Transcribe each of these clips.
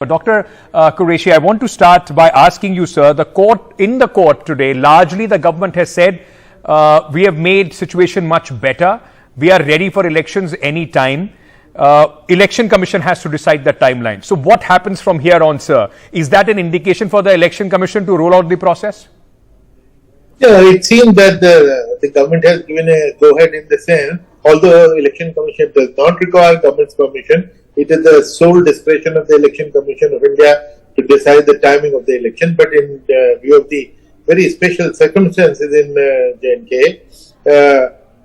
But Dr. Qureshi, I want to start by asking you, sir, in the court today, largely the government has said, we have made situation much better. We are ready for elections any time. Election Commission has to decide the timeline. So what happens from here on, sir? Is that an indication for the Election Commission to roll out the process? Yeah, it seems that the government has given a go-ahead in the sense, although Election Commission does not require government's permission, it is the sole discretion of the Election Commission of India to decide the timing of the election. But in view of the very special circumstances in J&K,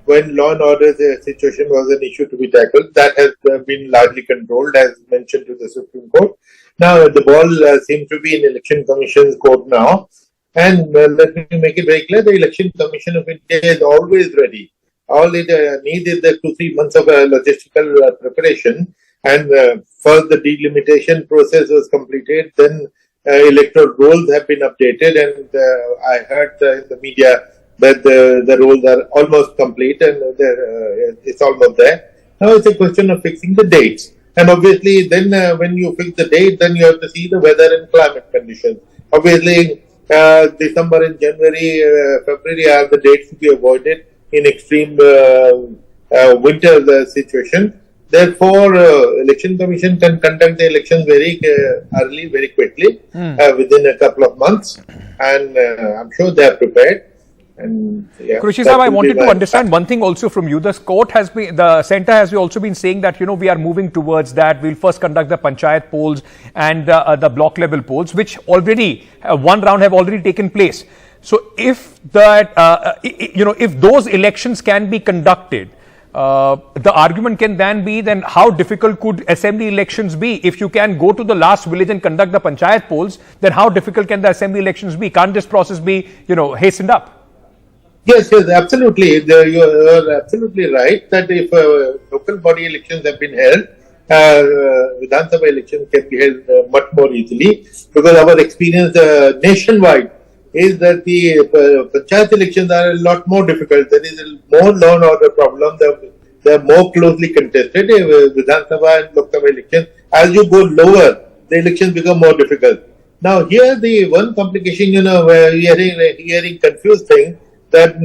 when law and order situation was an issue to be tackled, that has been largely controlled as mentioned to the Supreme Court. Now the ball seems to be in Election Commission's court now. And let me make it very clear, the Election Commission of India is always ready. All it needs is the 2-3 months of logistical preparation. And first the delimitation process was completed, then electoral rolls have been updated, and I heard in the media that the rolls are almost complete and it's almost there. Now it's a question of fixing the dates. And obviously then when you fix the date, then you have to see the weather and climate conditions. Obviously December and January, February are the dates to be avoided in extreme winter situation. Therefore, Election Commission can conduct the elections very early, very quickly, within a couple of months, and I'm sure they are prepared. And yeah, Qureshi Sahab, I wanted to understand one thing also from you. The centre has also been saying that, you know, we are moving towards that. We'll first conduct the panchayat polls and the block level polls, which already one round have already taken place. So if that, if those elections can be conducted, the argument can then be, then how difficult could assembly elections be? If you can go to the last village and conduct the panchayat polls, then how difficult can the assembly elections be? Can't this process be, hastened up? Yes, absolutely. You are absolutely right that if local body elections have been held, Vidhan Sabha elections can be held much more easily, because our experience nationwide is that the panchayat elections are a lot more difficult. There is more law and order problem. They are more closely contested. Vidhan Sabha and Lok Sabha elections, as you go lower, the elections become more difficult. Now here the one complication, where we are hearing confused things, that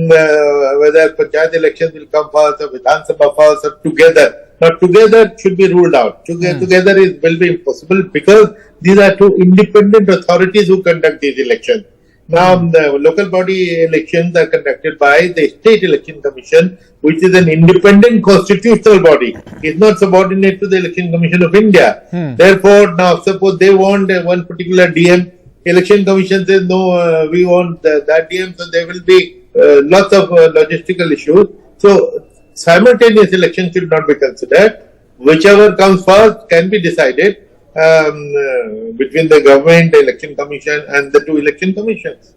whether panchayat elections will come first or Vidhan Sabha first or together. Now together should be ruled out. Together will be impossible, because these are two independent authorities who conduct these elections. Now, the local body elections are conducted by the State Election Commission, which is an independent constitutional body. It's not subordinate to the Election Commission of India. Therefore, now suppose they want one particular DM, Election Commission says, no, we want that DM, so there will be lots of logistical issues. So, simultaneous election should not be considered. Whichever comes first can be decided between the government, the Election Commission and the two election commissions.